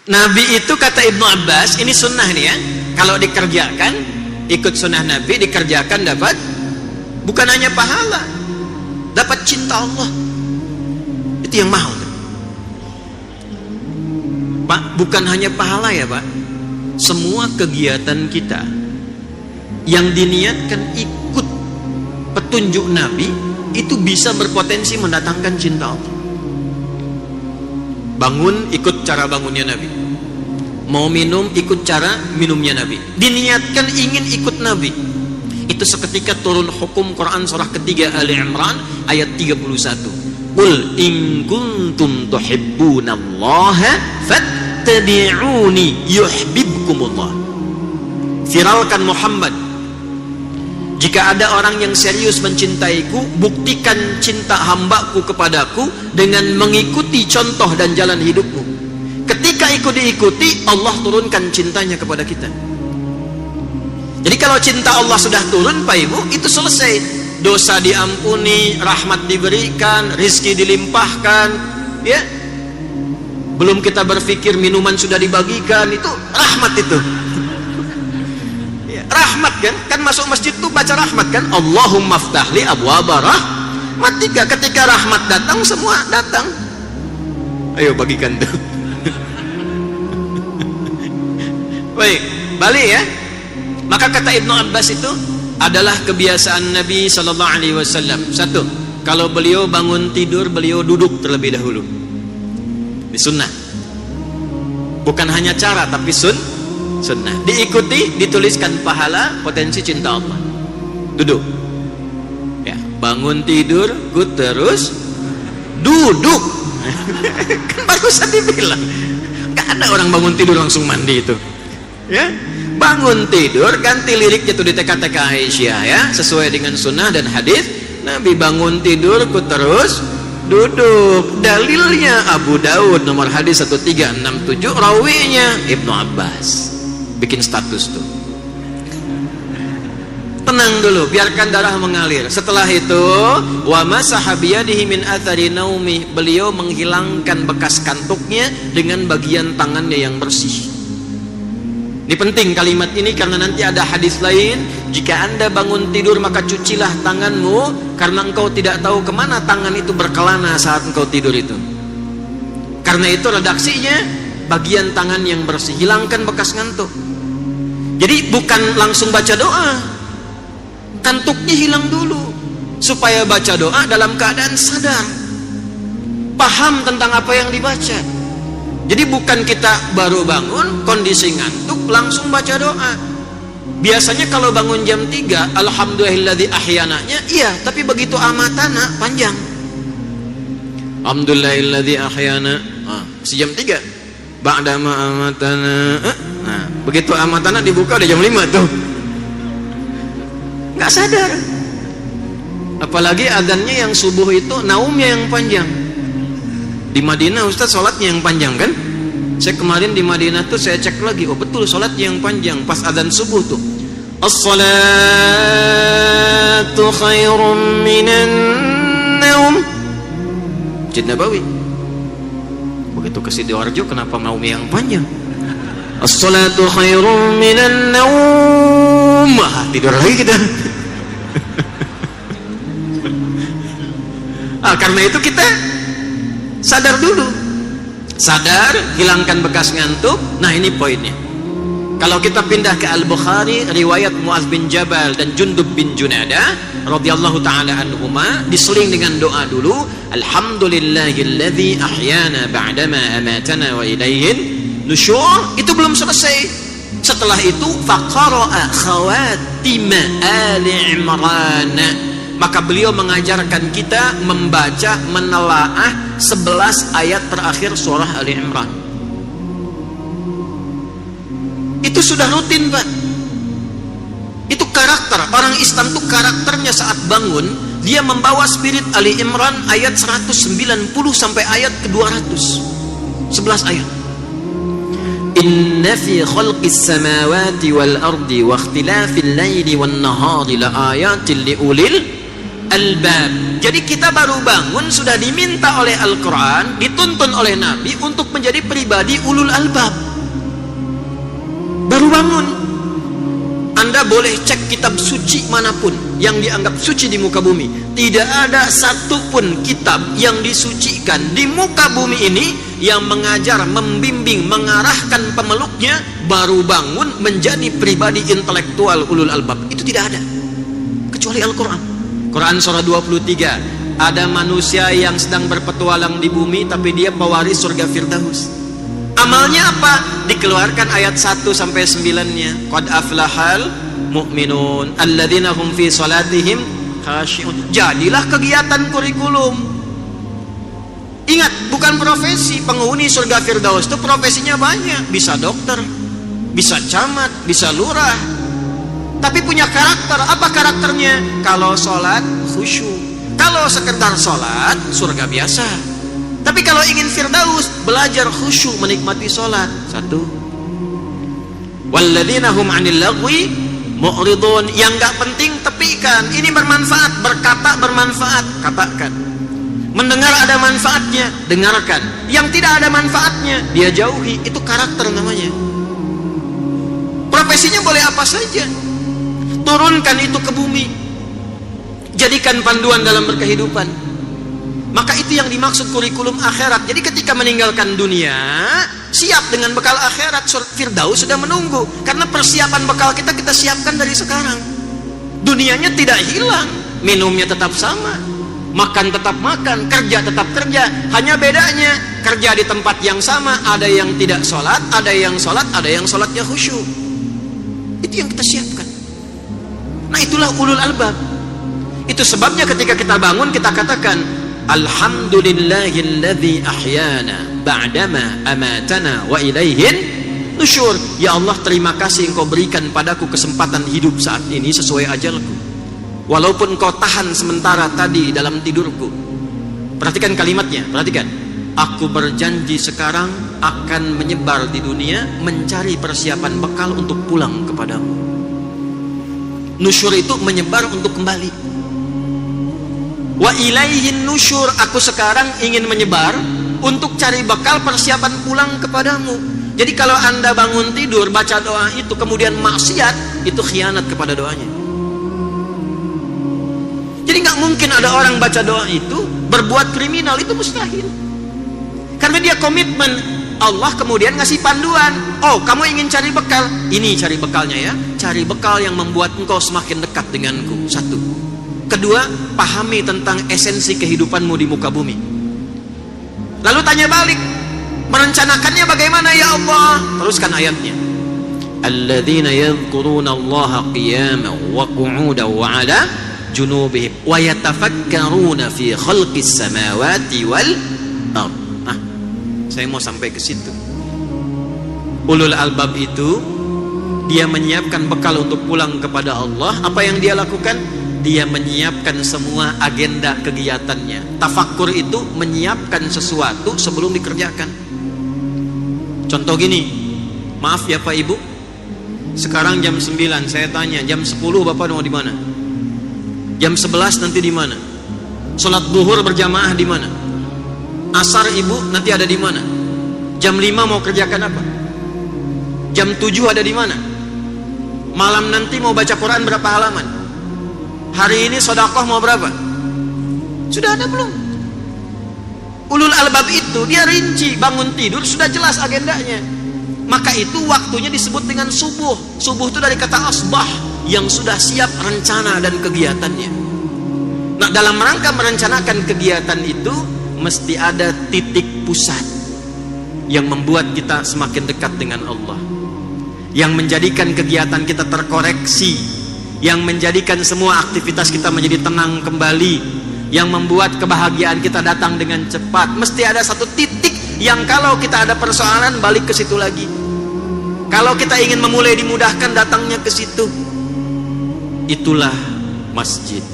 Nabi itu kata Ibnu Abbas, ini sunnah nih ya, kalau dikerjakan, ikut sunnah Nabi, dikerjakan dapat bukan hanya pahala, dapat cinta Allah. Itu yang mahal Pak, bukan hanya pahala ya Pak, semua kegiatan kita yang diniatkan ikut petunjuk Nabi itu bisa berpotensi mendatangkan cinta Allah. Bangun, ikut cara bangunnya Nabi. Mau minum, ikut cara minumnya Nabi. Diniatkan ingin ikut Nabi. Itu seketika turun hukum Quran surah ketiga Ali Imran ayat 31. Qul in kuntum tuhibbunallaha fattabi'uni yuhibbukumullah. Viralkan Muhammad, jika ada orang yang serius mencintaiku, buktikan cinta hambaku kepadaku dengan mengikuti contoh dan jalan hidupku. Ketika ikut diikuti, Allah turunkan cintanya kepada kita. Jadi kalau cinta Allah sudah turun Pak Ibu, itu selesai. Dosa diampuni, rahmat diberikan, rizki dilimpahkan, ya. Belum kita berpikir minuman sudah dibagikan, itu rahmat itu. Rahmat kan masuk masjid tuh baca rahmat kan, Allahumma ftahli abwaba rahmat. Ketika rahmat datang, semua datang. Ayo bagikan tuh. Baik, balik ya. Maka kata Ibnu Abbas itu adalah kebiasaan Nabi sallallahu alaihi wasallam. Satu, kalau beliau bangun tidur, beliau duduk terlebih dahulu. Di sunnah. Bukan hanya cara tapi sunnah. Diikuti, dituliskan pahala, potensi cinta Allah. Duduk. Ya, bangun tidur, good terus duduk. Kan barusan dibilang, nggak ada orang bangun tidur langsung mandi itu. Ya, bangun tidur, ganti liriknya tuh di TK-TK Aisyah ya, sesuai dengan sunnah dan hadis. Nabi bangun tidur, good terus duduk. Dalilnya Abu Daud nomor hadis 1367, rawinya Ibnu Abbas. Bikin status tuh. Tenang dulu, biarkan darah mengalir. Setelah itu, wa masaha biyadihi min athari naumi, beliau menghilangkan bekas kantuknya dengan bagian tangannya yang bersih. Ini penting kalimat ini karena nanti ada hadis lain, jika Anda bangun tidur maka cucilah tanganmu, karena engkau tidak tahu kemana tangan itu berkelana saat engkau tidur itu. Karena itu redaksinya bagian tangan yang bersih, hilangkan bekas ngantuk. Jadi bukan langsung baca doa, kantuknya hilang dulu, supaya baca doa dalam keadaan sadar, paham tentang apa yang dibaca. Jadi bukan kita baru bangun kondisi ngantuk langsung baca doa. Biasanya kalau bangun jam 3 alhamdulillahilladzi ahyananya iya, tapi begitu amatana panjang. Alhamdulillahilladzi ahyana, jam 3 ba'dama amatana. Nah, begitu amatana dibuka udah jam 5 tuh. Nggak sadar. Apalagi adzannya yang subuh itu naumnya yang panjang. Di Madinah Ustaz sholatnya yang panjang kan? Saya kemarin di Madinah tuh saya cek lagi, oh betul sholatnya yang panjang pas adzan subuh tuh. As-salatu khairum minan naum. Masjid Nabawi. Begitu ke Sidoarjo kenapa naumnya yang panjang? As-salatu khairum minan naum. Tidur lagi kita. Karena itu kita sadar dulu, sadar, hilangkan bekas ngantuk. Nah ini poinnya. Kalau kita pindah ke Al-Bukhari, riwayat Muaz bin Jabal dan Jundub bin Junadah radhiyallahu taala anhuma, diseling dengan doa dulu, alhamdulillahilladzi ahyana ba'dama amatana wa ilaihin nusyur. Itu belum selesai. Setelah itu faqara'a khawatim Ali Imran, maka beliau mengajarkan kita membaca, menelaah 11 ayat terakhir surah Ali Imran. Itu sudah rutin Pak. Itu karakter orang Islam tuh, karakternya saat bangun dia membawa spirit Ali Imran ayat 190 sampai ayat ke-200, 11 ayat. Inna fi khalqis samawati wal ardi wa ikhtilafil laili wan nahari la ayatin liulil albab. Jadi kita baru bangun sudah diminta oleh Al-Quran, dituntun oleh Nabi untuk menjadi pribadi ulul albab. Baru bangun. Anda boleh cek kitab suci manapun yang dianggap suci di muka bumi. Tidak ada satupun kitab yang disucikan di muka bumi ini yang mengajar, membimbing, mengarahkan pemeluknya baru bangun menjadi pribadi intelektual ulul albab. Itu tidak ada. Kecuali Al-Quran. Quran surah 23. Ada manusia yang sedang berpetualang di bumi tapi dia pewaris surga Firdaus. Amalnya apa? Dikeluarkan ayat 1-9-nya. Qad aflahal mu'minun alladzina hum fi salatihim khashi'un. Jadilah kegiatan kurikulum. Ingat, bukan profesi. Penghuni surga Firdaus itu profesinya banyak. Bisa dokter, bisa camat, bisa lurah. Tapi punya karakter. Apa karakternya? Kalau sholat khusyuk. Kalau sekedar sholat surga biasa. Tapi kalau ingin Firdaus, belajar khusyuk menikmati sholat. 1. Walladzina hum 'anil lagwi mu'ridun. Yang gak penting tepikan. Ini bermanfaat, berkata bermanfaat, katakan. Mendengar ada manfaatnya, dengarkan. Yang tidak ada manfaatnya, dia jauhi. Itu karakter namanya. Profesinya boleh apa saja. Turunkan itu ke bumi. Jadikan panduan dalam berkehidupan. Maka itu yang dimaksud kurikulum akhirat. Jadi ketika meninggalkan dunia, siap dengan bekal akhirat. Firdaus sudah menunggu. Karena persiapan bekal kita siapkan dari sekarang. Dunianya tidak hilang, minumnya tetap sama, makan tetap makan, kerja tetap kerja. Hanya bedanya kerja di tempat yang sama. Ada yang tidak sholat, ada yang sholat, ada yang sholatnya khusyuk. Itu yang kita siapkan. Nah, itulah ulul albab. Itu sebabnya ketika kita bangun kita katakan Alhamdulillahilladzi ahyana ba'dama amatana wa ilaihin nusyur. Ya Allah, terima kasih Engkau berikan padaku kesempatan hidup saat ini sesuai ajalku. Walaupun Engkau tahan sementara tadi dalam tidurku. Perhatikan kalimatnya, perhatikan. Aku berjanji sekarang akan menyebar di dunia mencari persiapan bekal untuk pulang kepadamu. Nusyur itu menyebar untuk kembali. Wa ilaihin nusyur, aku sekarang ingin menyebar untuk cari bekal persiapan pulang kepadamu. Jadi kalau Anda bangun tidur baca doa itu kemudian maksiat, itu khianat kepada doanya. Jadi nggak mungkin ada orang baca doa itu berbuat kriminal, itu mustahil. Karena dia komitmen. Allah kemudian ngasih panduan. Oh, kamu ingin cari bekal? Ini cari bekalnya ya. Cari bekal yang membuat engkau semakin dekat denganku. 1. Kedua, pahami tentang esensi kehidupanmu di muka bumi. Lalu tanya balik, merencanakannya bagaimana ya Allah? Teruskan ayatnya. Alladzina yadhkuruna Allaha qiyaman wa qu'udan wa 'ala junubihim wa yatafakkaruna fi khalqis samawati wal ardh. Saya mau sampai ke situ. Ulul albab itu dia menyiapkan bekal untuk pulang kepada Allah. Apa yang dia lakukan? Dia menyiapkan semua agenda kegiatannya. Tafakkur itu menyiapkan sesuatu sebelum dikerjakan. Contoh gini, maaf ya Pak Ibu, sekarang jam 9, saya tanya jam 10 Bapak mau di mana? Jam 11 nanti di mana? Sholat duhur berjamaah di mana? Asar Ibu nanti ada di mana? Jam 5 mau kerjakan apa? Jam 7 ada di mana? Malam nanti mau baca Quran berapa halaman? Hari ini sedekah mau berapa? Sudah ada belum? Ulul albab itu dia rinci, bangun tidur sudah jelas agendanya. Maka itu waktunya disebut dengan subuh. Subuh itu dari kata asbah, yang sudah siap rencana dan kegiatannya. Nah, dalam rangka merencanakan kegiatan itu mesti ada titik pusat yang membuat kita semakin dekat dengan Allah, yang menjadikan kegiatan kita terkoreksi, yang menjadikan semua aktivitas kita menjadi tenang kembali, yang membuat kebahagiaan kita datang dengan cepat. Mesti ada satu titik yang kalau kita ada persoalan balik ke situ lagi. Kalau kita ingin memulai dimudahkan datangnya ke situ. Itulah masjid.